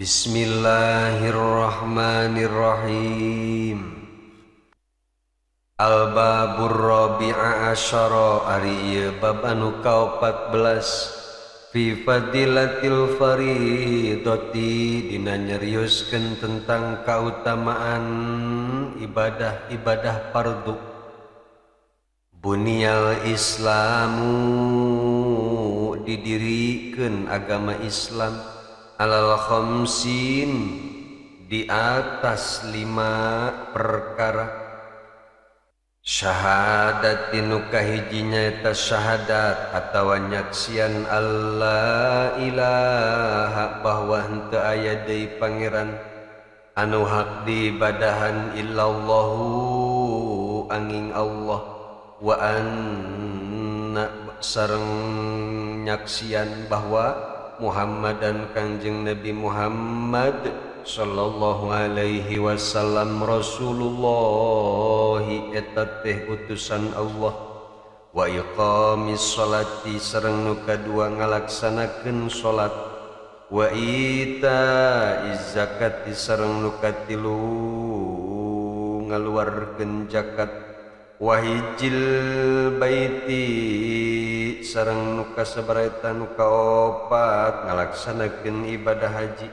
Bismillahirrahmanirrahim. Al-babur rabi'a asyara ari ieu bab anu ka-14 fi fadilatil faridati dina nyeriuskeun tentang kautamaan ibadah-ibadah fardu. Bunyal Islamu didirikeun agama Islam alal khamsin di atas 5 perkara. Syahadatin nu kahijinya eta syahadat atawa nyaksian alla ilaha bahwa henteu aya deui pangeran anu hak diibadahan illallahu anging Allah wa anna sareng nyaksian bahwa Muhammadan Kangjeng Nabi Muhammad sallallahu alaihi wasallam Rasulullah eta teh utusan Allah. Wa iqamis sholati sareng nu kadua ngalaksanakeun salat. Wa itaiz zakati sareng nu katilu ngaluarkeun zakat. Wa hijil baiti sareng nu kasabareta nu kaopat ngalaksanakeun ibadah haji.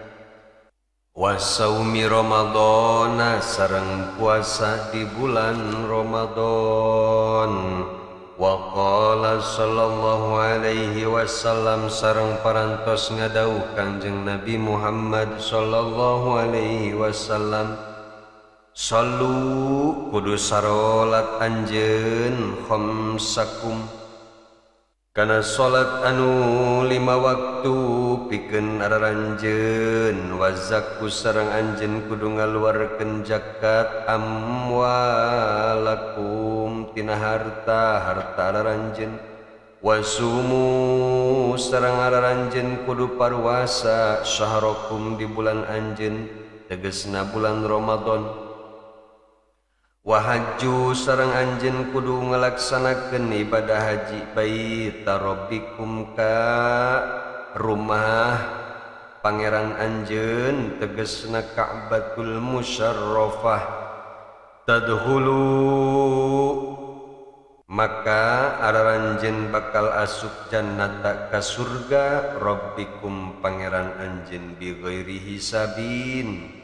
Wa saumi ramadhana sareng puasa di bulan Ramadan. Wa qala sallallahu alaihi wasallam sareng parantos ngadauh Kangjeng Nabi Muhammad sallallahu alaihi wasallam, sallu kudu sarolat anjeun khamsakum kana salat anu 5 waktu pikeun araranjeun. Wa zakku sareng anjeun kudu ngaluarkeun zakat amwalakum tina harta araranjeun. Wa sumu sareng araranjeun kudu parwasa syahrakum di bulan anjeun tegasna bulan Ramadan. Wa hajju sareng anjeun kudu ngalaksanakeun ibadah haji baita rabbikum ka rumah pangeran anjeun tegasna Ka'batul Musyarrafah. Tadkhulu maka araranjeun bakal asup jannata ka surga rabbikum pangeran anjeun bi ghairi hisabin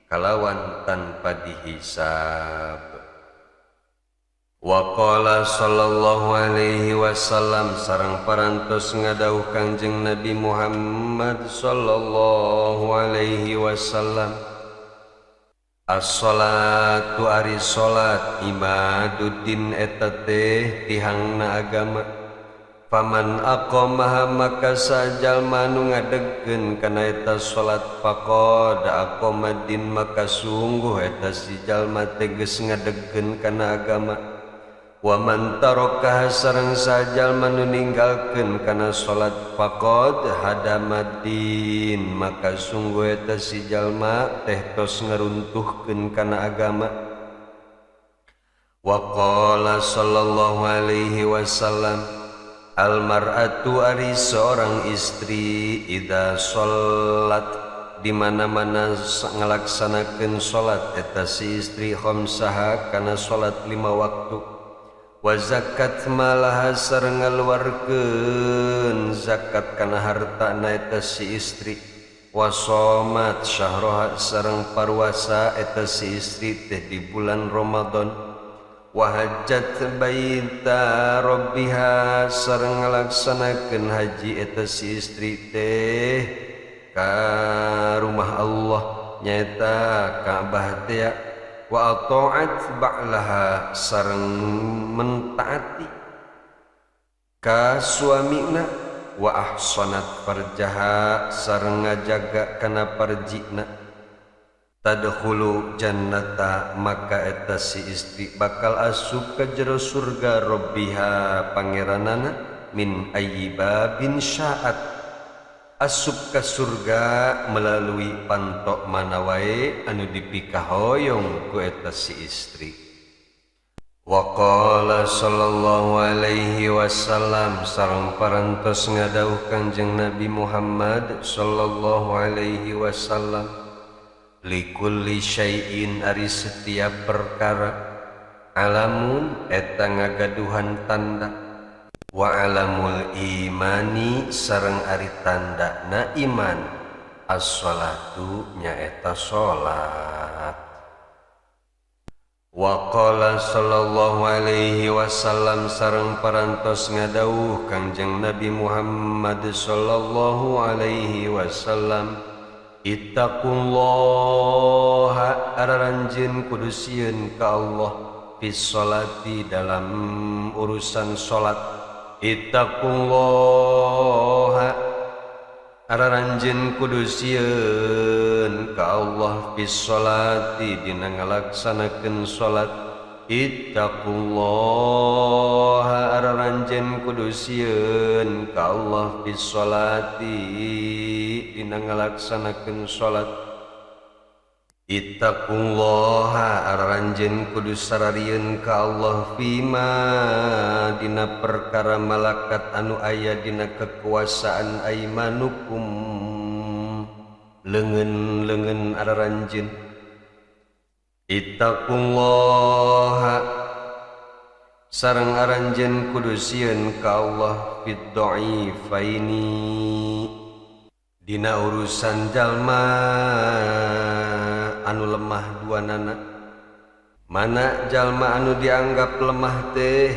kalawan tanpa dihisab. Wa qala sallallahu alaihi wasallam sareng parantos ngadauh Kangjeng Nabi Muhammad sallallahu alaihi wasallam, as-sholatu ari salat imaduddin eta teh tihangna agama. Faman aqamaha maka sajalma nu ngadegkeun kana eta salat faqad aqamaddin maka sungguh eta si jalma teh geus ngadegkeun kana agama. Wa man tarakaha sareng sajalma nu ninggalkeun kana salat faqad hadamaddin maka sungguh eta si jalma teh tos ngaruntuhkeun kana agama. Wa qala sallallahu alaihi wasallam, al-mar'atu ari seorang istri idza sholat di mana-mana ngalaksanakeun salat eta si istri khamsaha kana salat 5 waktu. Wa zakat malaha sareng ngaluarkeun zakat kana hartana eta si istri. Wa shamat syahraha sareng parwasa eta si istri teh di bulan Ramadan. Wa hajjat baita rabbiha sareng ngalaksanakeun haji eta si istri teh ka rumah Allah nyaeta Ka'bah teh. Wa ata'at ba'laha sareng mentaati ka suamina. Wa ahsanat farjaha sareng ngajaga kana parjina. Tadkhulu jannata maka eta si istri bakal asup ka jero surga rabbiha pangeranana min ayyibabin sya'at asup ka surga melalui pantok mana wae anu dipikahoyong ku eta si istri. Wa qala sallallahu alaihi wasallam sareng parantos ngadauh Kangjeng Nabi Muhammad sallallahu alaihi wasallam, likulli syai'in ari setiap perkara, alamun eta ngagaduhan tanda, wa alamul imani sareng ari tandana iman, as-sholatu nyaeta salat. Wa qala sallallahu alaihi wasallam sareng parantos ngadauh Kangjeng Nabi Muhammad sallallahu alaihi wasallam, ittaqullaha araranjeun kudu sieun ka Allah fis sholati dalam urusan salat. Ittaqullaha araranjeun kudu sieun ka Allah fis sholati dina ngalaksanakeun salat. Ittaqullaha araranjeun kudu sieun ka Allah fis sholati dina ngalaksanakeun salat. Ittaqullaha araranjeun kudu sararieun ka Allah fima dina perkara malakat anu aya dina kekuasaan aimanukum, leungeun-leungeun araranjeun. Ittaqullaha sareng aranjeun kudu sieun ka Allah fid dha'ifaini dina urusan jalma anu lemah duanana. Mana jalma anu dianggap lemah teh,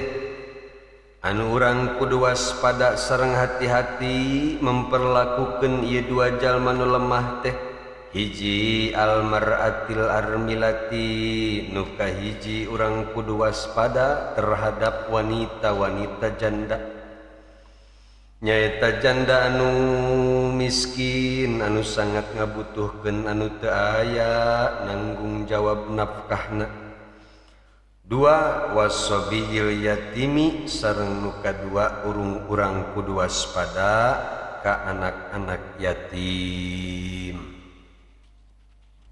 anu urang kudu waspada sareng hati-hati memperlakukeun ieu dua jalma anu lemah teh. Hiji almar'atil armilati, nu kahiji urang kudu waspada terhadap wanita-wanita janda, nyaeta janda anu miskin, anu sangat ngabutuhkeun, anu teu aya nanggung jawab nafkahna. Dua wasobiyil yatimi, sareng nu kadua urang kudu waspada ka anak-anak yatim.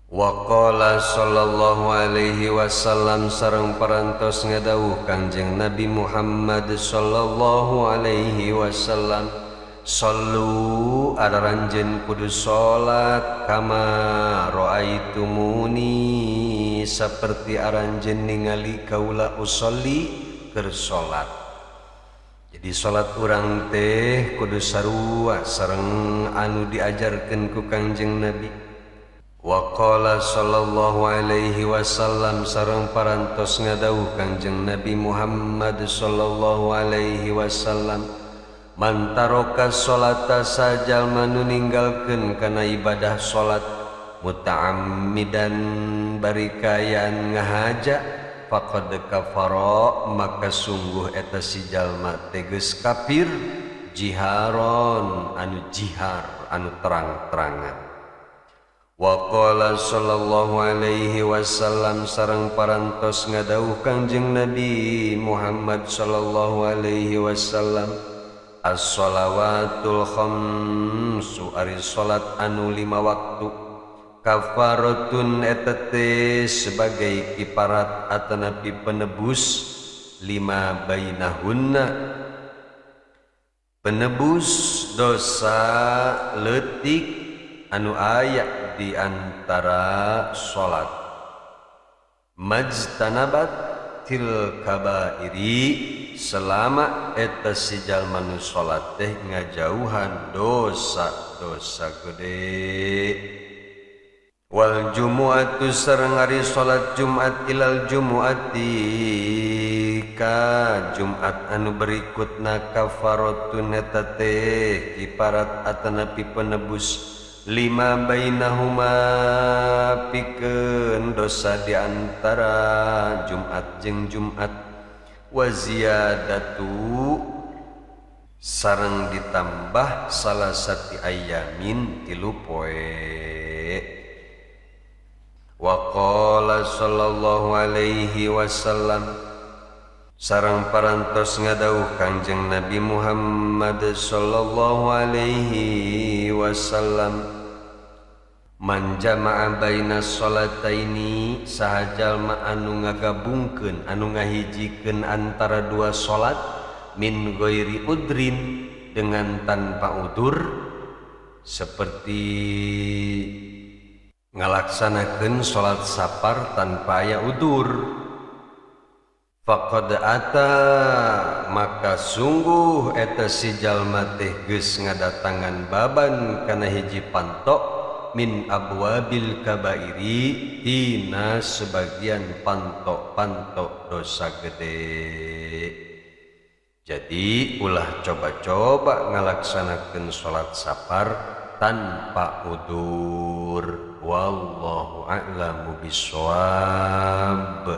Wa qala sallallahu alaihi wasallam sareng parantos ngadauh Kangjeng Nabi Muhammad sallallahu alaihi wasallam, sallu araranjeun kudu salat kama raaitumuni saperti aranjeun ningali kaula usolli keur salat. Jadi salat urang teh kudu sarua sareng anu diajarkeun ku Kangjeng Nabi. Wa qala sallallahu alaihi wasallam sareng parantos ngadauh Kangjeng Nabi Muhammad sallallahu alaihi wasallam, man taraka sholata sajalma nu ninggalkeun kana ibadah salat muta'ammidan bari kayan ngahaja, faqad kafara maka sungguh eta si jalma teges kafir, jiharon anu jihar anu terang-terangan. Wa qala sallallahu alaihi wasallam sareng parantos ngadauh Kangjeng Nabi Muhammad sallallahu alaihi wasallam, as-shalawatul khamsu ari salat anu 5 waktu, kafaratun eta teh sebagai kiparat atanapi penebus lima bainahunna, penebus dosa leutik anu aya di antara salat. Majtanabat til kabairi, selama eta si jalma nu salat teh ngajauhan dosa-dosa gede. Wal jumu'atu sareng ari salat Jumat ilal jumu'ati ka Jumat anu berikutna, kafaratun eta teh kiparat atanapi penebus lima bainahuma pikeun dosa di antara Jumat jeung Jumat, wa ziyadatu sareng ditambah salasati ayamin 3 poe. Wa qala sallallahu alaihi wasallam sareng parantos ngadauh Kangjeng Nabi Muhammad sallallahu alaihi wasallam, Man jama'a baina sholataini sahajal ma anu ngagabungkeun anu ngahijikeun antara dua salat min ghairi udrin dengan tanpa udur seperti ngalaksanakeun salat safar tanpa aya udur faqad ata maka sungguh eta si jalma teh geus ngadatangan baban kana hiji panto min abwabil kabairi tina sebagian panto-panto dosa gede. Jadi ulah coba-coba ngalaksanakeun salat safar tanpa udur. Wallahu a'lamu bishawab.